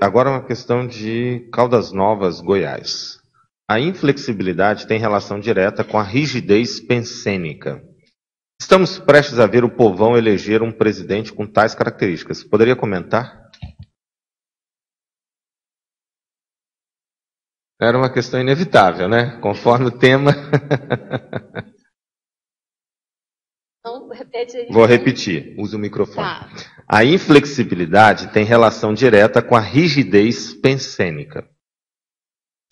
Agora uma questão de Caldas Novas, Goiás. A inflexibilidade tem relação direta com a rigidez pensênica. Estamos prestes a ver o povão eleger um presidente com tais características. Poderia comentar? Era uma questão inevitável, né? Conforme o tema. Não, repete aí. Vou repetir, use o microfone. Tá. A inflexibilidade tem relação direta com a rigidez pensênica.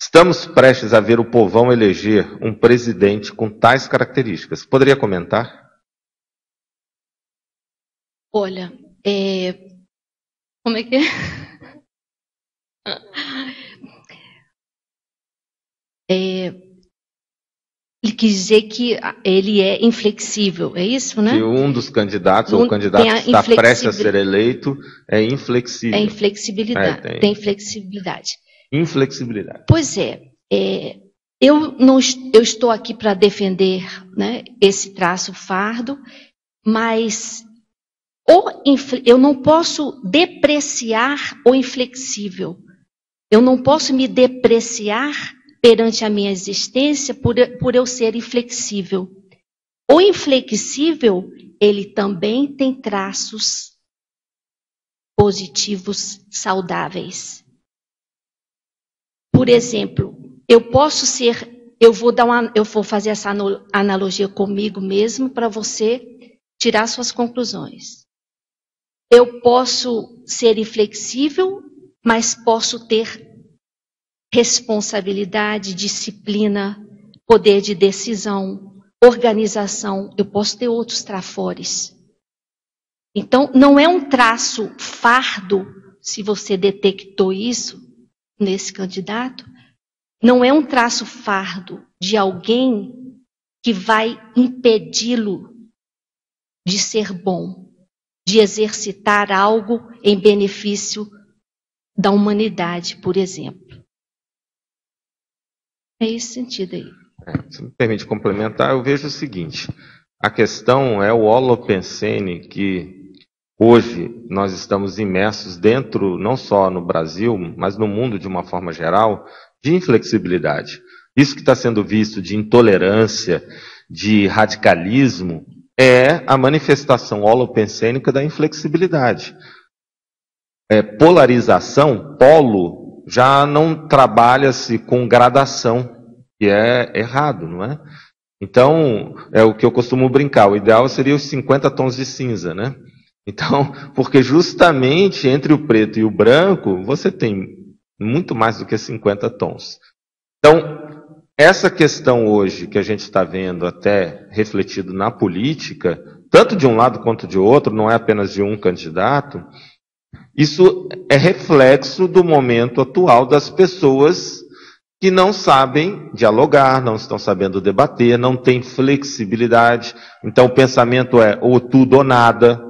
Estamos prestes a ver o povão eleger um presidente com tais características. Poderia comentar? Olha, como é que é? Ele quis dizer que ele é inflexível, é isso, né? Que um dos candidatos, ou o candidato que está prestes a ser eleito, é inflexível. É inflexibilidade, tem flexibilidade. Inflexibilidade. Pois é, eu estou aqui para defender, né, esse traço fardo, mas eu não posso depreciar o inflexível. Eu não posso me depreciar perante a minha existência por eu ser inflexível. O inflexível, ele também tem traços positivos, saudáveis. Por exemplo, eu vou fazer essa analogia comigo mesmo para você tirar suas conclusões. Eu posso ser inflexível, mas posso ter responsabilidade, disciplina, poder de decisão, organização. Eu posso ter outros trafores. Então, não é um traço fardo, se você detectou isso nesse candidato, não é um traço fardo de alguém que vai impedi-lo de ser bom, de exercitar algo em benefício da humanidade, por exemplo. É esse sentido aí. Se me permite complementar, eu vejo o seguinte: a questão é o holopensene que hoje nós estamos imersos dentro, não só no Brasil, mas no mundo de uma forma geral, de inflexibilidade. Isso que está sendo visto de intolerância, de radicalismo, é a manifestação holopensênica da inflexibilidade. Polarização, polo, já não trabalha-se com gradação, que é errado, não é? Então, é o que eu costumo brincar, o ideal seria os 50 tons de cinza, né? Então, porque justamente entre o preto e o branco, você tem muito mais do que 50 tons. Então, essa questão hoje que a gente está vendo até refletido na política, tanto de um lado quanto de outro, não é apenas de um candidato, isso é reflexo do momento atual das pessoas que não sabem dialogar, não estão sabendo debater, não têm flexibilidade. Então o pensamento é ou tudo ou nada,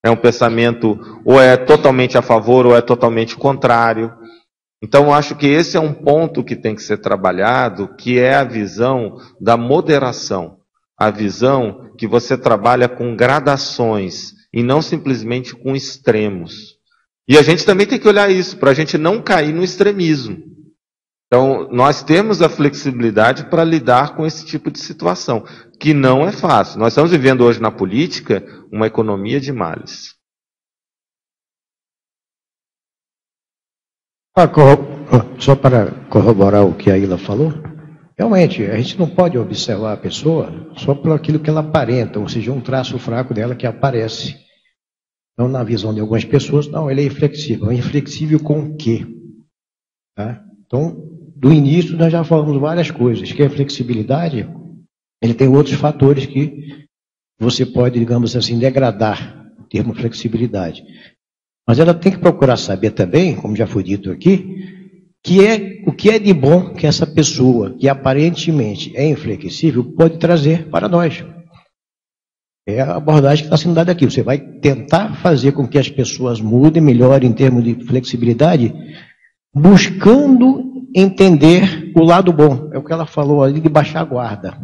é um pensamento ou é totalmente a favor ou é totalmente contrário. Então eu acho que esse é um ponto que tem que ser trabalhado, que é a visão da moderação, a visão que você trabalha com gradações e não simplesmente com extremos. E a gente também tem que olhar isso, para a gente não cair no extremismo. Então, nós temos a flexibilidade para lidar com esse tipo de situação, que não é fácil. Nós estamos vivendo hoje na política uma economia de males. Só para corroborar o que a Ilha falou, realmente, a gente não pode observar a pessoa só por aquilo que ela aparenta, ou seja, um traço fraco dela que aparece. Então, na visão de algumas pessoas, não, ele é inflexível. É inflexível com o quê? Tá? Então, do início, nós já falamos várias coisas. Que a flexibilidade, ele tem outros fatores que você pode, digamos assim, degradar o termo flexibilidade. Mas ela tem que procurar saber também, como já foi dito aqui, o que é de bom que essa pessoa, que aparentemente é inflexível, pode trazer para nós. É a abordagem que está sendo dada aqui. Você vai tentar fazer com que as pessoas mudem, melhorem em termos de flexibilidade, buscando entender o lado bom. É o que ela falou ali de baixar a guarda.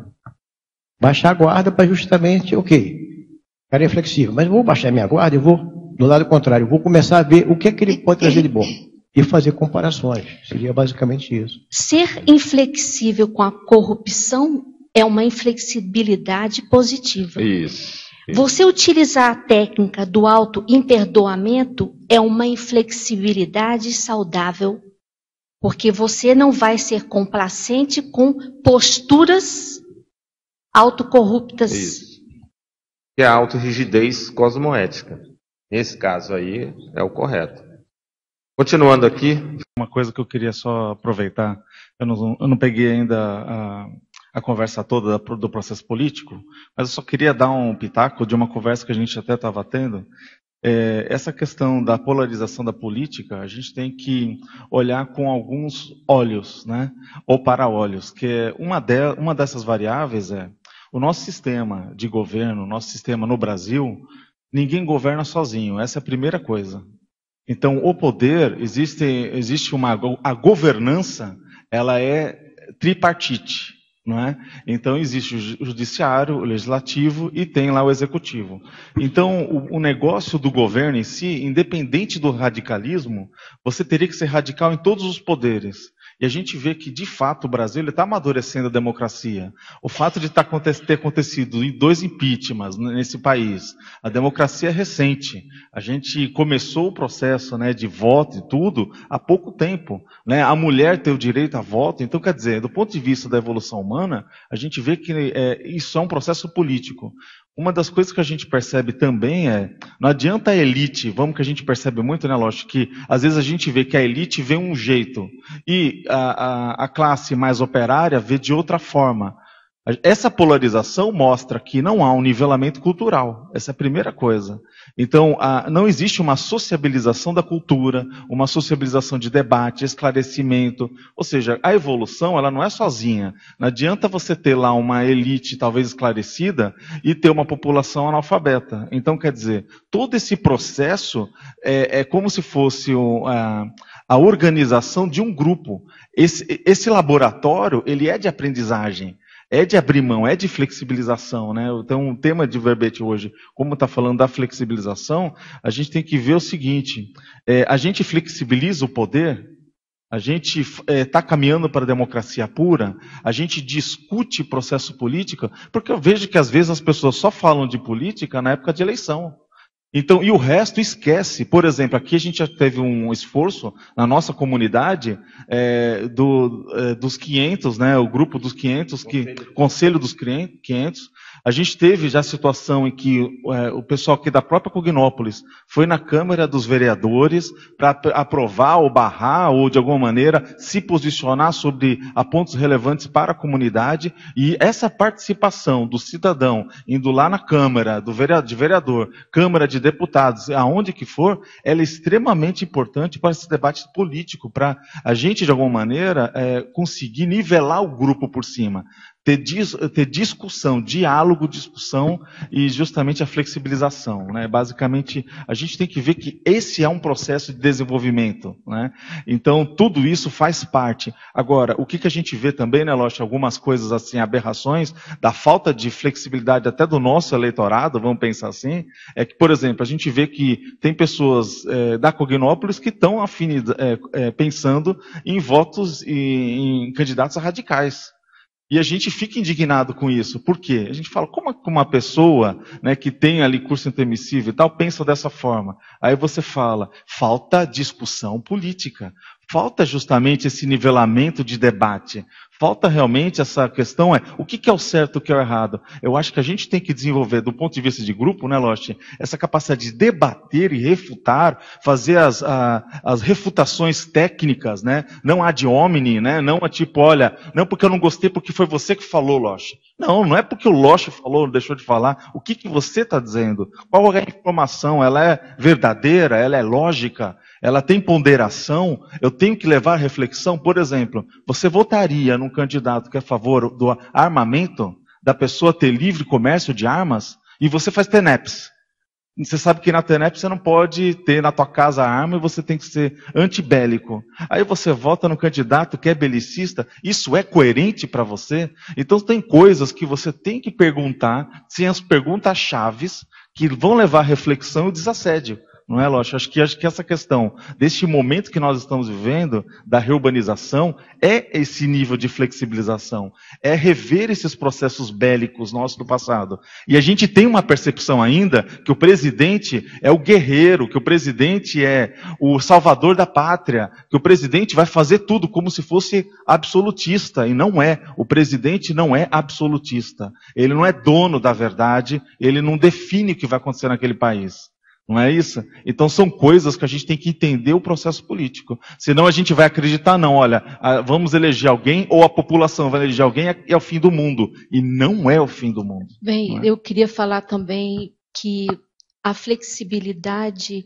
Baixar a guarda para justamente, ok, cara é flexível, mas vou baixar minha guarda e vou no lado contrário, vou começar a ver o que é que ele pode trazer de bom e fazer comparações. Seria basicamente isso. Ser inflexível com a corrupção é uma inflexibilidade positiva. Isso. Você utilizar a técnica do auto-imperdoamento é uma inflexibilidade saudável, porque você não vai ser complacente com posturas autocorruptas. Isso. Que é a autorrigidez cosmoética. Nesse caso aí é o correto. Continuando aqui. Uma coisa que eu queria só aproveitar, eu não peguei ainda a conversa toda do processo político, mas eu só queria dar um pitaco de uma conversa que a gente até estava tendo. Essa questão da polarização da política, a gente tem que olhar com alguns olhos, né? Ou para-olhos, que uma dessas variáveis é o nosso sistema de governo, nosso sistema no Brasil, ninguém governa sozinho, essa é a primeira coisa. Então, o poder, a governança, ela é tripartite, não é? Então, existe o judiciário, o legislativo e tem lá o executivo. Então, o negócio do governo em si, independente do radicalismo, você teria que ser radical em todos os poderes. E a gente vê que, de fato, o Brasil está amadurecendo a democracia. O fato de ter acontecido 2 impeachments nesse país, a democracia é recente. A gente começou o processo, né, de voto e tudo há pouco tempo. Né? A mulher tem o direito a voto. Então, quer dizer, do ponto de vista da evolução humana, a gente vê que isso é um processo político. Uma das coisas que a gente percebe também não adianta a elite, que a gente percebe muito, né, lógico, que às vezes a gente vê que a elite vê um jeito e a classe mais operária vê de outra forma. Essa polarização mostra que não há um nivelamento cultural, essa é a primeira coisa. Então, não existe uma sociabilização da cultura, uma sociabilização de debate, esclarecimento, ou seja, a evolução ela não é sozinha. Não adianta você ter lá uma elite talvez esclarecida e ter uma população analfabeta. Então, quer dizer, todo esse processo é como se fosse a organização de um grupo. Esse laboratório, ele é de aprendizagem. É de abrir mão, é de flexibilização, né? Então, o tema de verbete hoje, como está falando da flexibilização, a gente tem que ver o seguinte, a gente flexibiliza o poder, a gente está caminhando para a democracia pura, a gente discute processo político, porque eu vejo que às vezes as pessoas só falam de política na época de eleição. Então, e o resto esquece. Por exemplo, aqui a gente já teve um esforço na nossa comunidade dos 500, né, o grupo dos 500, Conselho dos 500. A gente teve já a situação em que o pessoal aqui da própria Cognópolis foi na Câmara dos Vereadores para aprovar ou barrar ou de alguma maneira se posicionar sobre pontos relevantes para a comunidade, e essa participação do cidadão indo lá na Câmara de vereador, Câmara de deputados, aonde que for, ela é extremamente importante para esse debate político, para a gente de alguma maneira conseguir nivelar o grupo por cima. Ter discussão, diálogo, discussão e justamente a flexibilização, né? Basicamente, a gente tem que ver que esse é um processo de desenvolvimento, né? Então, tudo isso faz parte. Agora, o que a gente vê também, né, Loche, algumas coisas assim, aberrações, da falta de flexibilidade até do nosso eleitorado, vamos pensar assim, é que, por exemplo, a gente vê que tem pessoas da Cognópolis que estão pensando em votos em candidatos radicais. E a gente fica indignado com isso. Por quê? A gente fala, como uma pessoa, né, que tem ali curso intermissivo e tal, pensa dessa forma? Aí você fala, falta discussão política. Falta justamente esse nivelamento de debate. Falta realmente essa questão, o que é o certo e o que é o errado. Eu acho que a gente tem que desenvolver, do ponto de vista de grupo, né, Loche, essa capacidade de debater e refutar, fazer as refutações técnicas, né, não ad hominem, né, não tipo, olha, não porque eu não gostei, porque foi você que falou, Loche. Não é porque o Loche falou, deixou de falar. O que você está dizendo? Qual é a informação? Ela é verdadeira? Ela é lógica? Ela tem ponderação? Eu tenho que levar a reflexão? Por exemplo, você votaria num candidato que é a favor do armamento, da pessoa ter livre comércio de armas, e você faz TENEPS. Você sabe que na TENEPS você não pode ter na tua casa arma e você tem que ser antibélico. Aí você vota no candidato que é belicista, isso é coerente para você? Então tem coisas que você tem que perguntar, sem as perguntas chaves, que vão levar à reflexão e o desassédio. Não é, Lógico? Acho que essa questão deste momento que nós estamos vivendo, da reurbanização, é esse nível de flexibilização. É rever esses processos bélicos nossos do passado. E a gente tem uma percepção ainda que o presidente é o guerreiro, que o presidente é o salvador da pátria, que o presidente vai fazer tudo como se fosse absolutista. E não é. O presidente não é absolutista. Ele não é dono da verdade, ele não define o que vai acontecer naquele país. Não é isso? Então são coisas que a gente tem que entender o processo político. Senão a gente vai acreditar, não, olha, vamos eleger alguém, ou a população vai eleger alguém, é o fim do mundo. E não é o fim do mundo. Bem, eu queria falar também que a flexibilidade,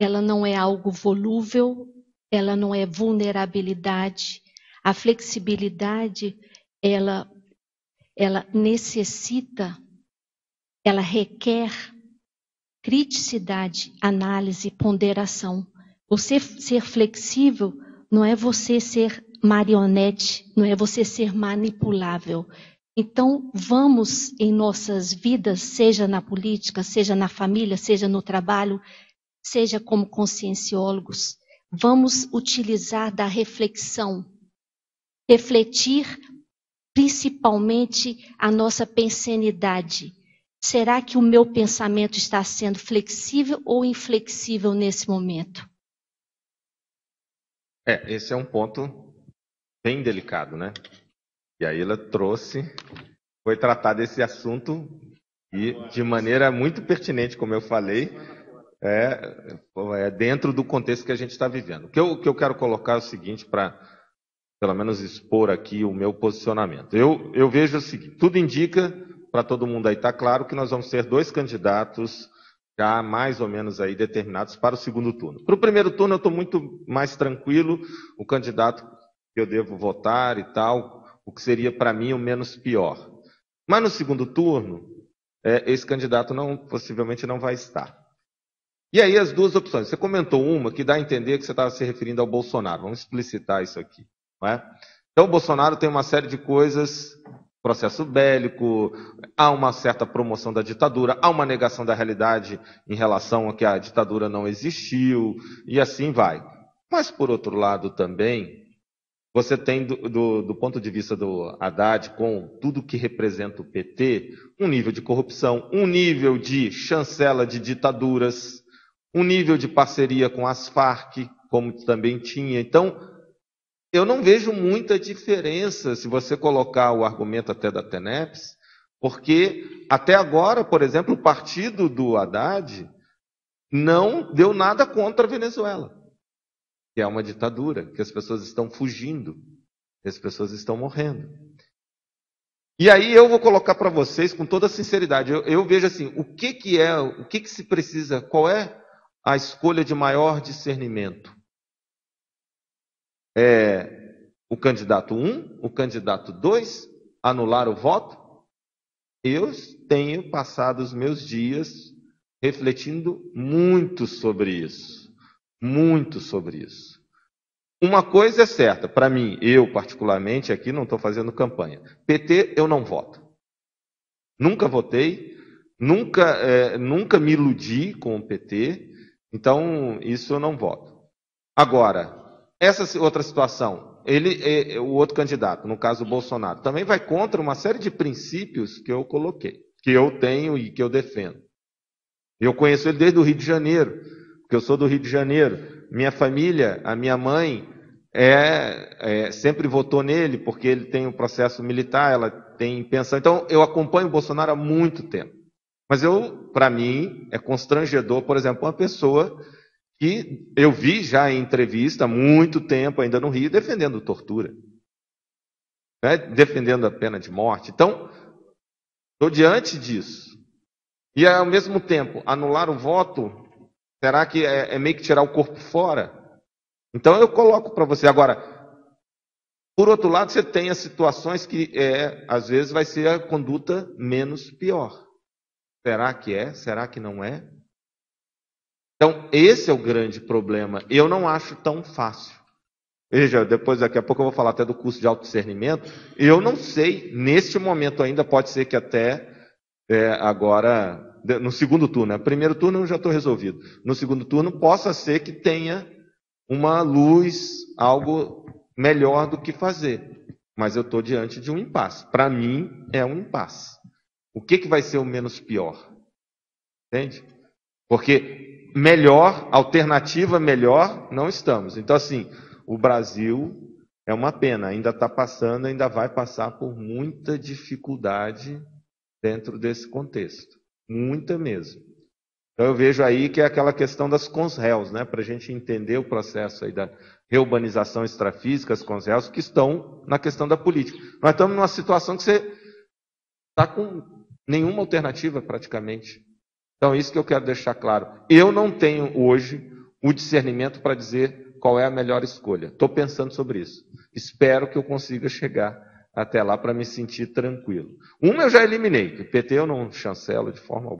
ela não é algo volúvel, ela não é vulnerabilidade. A flexibilidade, ela necessita, ela requer criticidade, análise, ponderação. Você ser flexível não é você ser marionete, não é você ser manipulável. Então, vamos em nossas vidas, seja na política, seja na família, seja no trabalho, seja como conscienciólogos, vamos utilizar da reflexão, refletir principalmente a nossa pensenidade. Será que o meu pensamento está sendo flexível ou inflexível nesse momento? Esse é um ponto bem delicado, né? E aí ela foi tratar desse assunto e de maneira muito pertinente, como eu falei, dentro do contexto que a gente está vivendo. O que eu quero colocar é o seguinte, para pelo menos expor aqui o meu posicionamento. Eu vejo o seguinte, tudo indica, para todo mundo aí está claro, que nós vamos ter 2 candidatos já mais ou menos aí determinados para o segundo turno. Para o primeiro turno eu estou muito mais tranquilo, o candidato que eu devo votar e tal, o que seria para mim o menos pior. Mas no segundo turno, esse candidato possivelmente não vai estar. E aí as 2 opções. Você comentou uma que dá a entender que você estava se referindo ao Bolsonaro. Vamos explicitar isso aqui. Não é? Então o Bolsonaro tem uma série de coisas, processo bélico, há uma certa promoção da ditadura, há uma negação da realidade em relação a que a ditadura não existiu, e assim vai. Mas, por outro lado, também, você tem, do ponto de vista do Haddad, com tudo que representa o PT, um nível de corrupção, um nível de chancela de ditaduras, um nível de parceria com as Farc, como também tinha. Então, eu não vejo muita diferença se você colocar o argumento até da TENEPS, porque até agora, por exemplo, o partido do Haddad não deu nada contra a Venezuela, que é uma ditadura, que as pessoas estão fugindo, que as pessoas estão morrendo. E aí eu vou colocar para vocês com toda sinceridade, eu vejo assim, o que se precisa, qual é a escolha de maior discernimento? O candidato 1, o candidato 2, anular o voto? Eu tenho passado os meus dias refletindo muito sobre isso. Muito sobre isso. Uma coisa é certa, para mim, eu particularmente aqui não estou fazendo campanha. PT eu não voto. Nunca votei, nunca me iludi com o PT, então isso eu não voto. Agora, essa outra situação, o outro candidato, no caso o Bolsonaro, também vai contra uma série de princípios que eu coloquei, que eu tenho e que eu defendo. Eu conheço ele desde o Rio de Janeiro, porque eu sou do Rio de Janeiro. Minha família, a minha mãe, sempre votou nele, porque ele tem um processo militar, ela tem pensão. Então, eu acompanho o Bolsonaro há muito tempo. Mas para mim, é constrangedor, por exemplo, uma pessoa que eu vi já em entrevista há muito tempo, ainda no Rio, defendendo tortura, né? Defendendo a pena de morte. Então, estou diante disso. E, ao mesmo tempo, anular o voto, será que é meio que tirar o corpo fora? Então, eu coloco para você. Agora, por outro lado, você tem as situações que, às vezes, vai ser a conduta menos pior. Será que é? Será que não é? Então, esse é o grande problema. Eu não acho tão fácil. Veja, daqui a pouco eu vou falar até do curso de autodiscernimento. Eu não sei, neste momento ainda, pode ser que até agora no segundo turno. No primeiro turno eu já estou resolvido. No segundo turno possa ser que tenha uma luz, algo melhor do que fazer. Mas eu estou diante de um impasse. Para mim, é um impasse. O que vai ser o menos pior? Entende? Porque melhor, alternativa melhor, não estamos. Então, assim, o Brasil é uma pena, ainda está passando, ainda vai passar por muita dificuldade dentro desse contexto. Muita mesmo. Então, eu vejo aí que é aquela questão das Conselhos, né? Para a gente entender o processo aí da reurbanização extrafísica, as Conselhos, que estão na questão da política. Nós estamos numa situação que você está com nenhuma alternativa, praticamente. Então, isso que eu quero deixar claro. Eu não tenho hoje o discernimento para dizer qual é a melhor escolha. Estou pensando sobre isso. Espero que eu consiga chegar até lá para me sentir tranquilo. Uma eu já eliminei, que o PT eu não chancelo de forma alguma.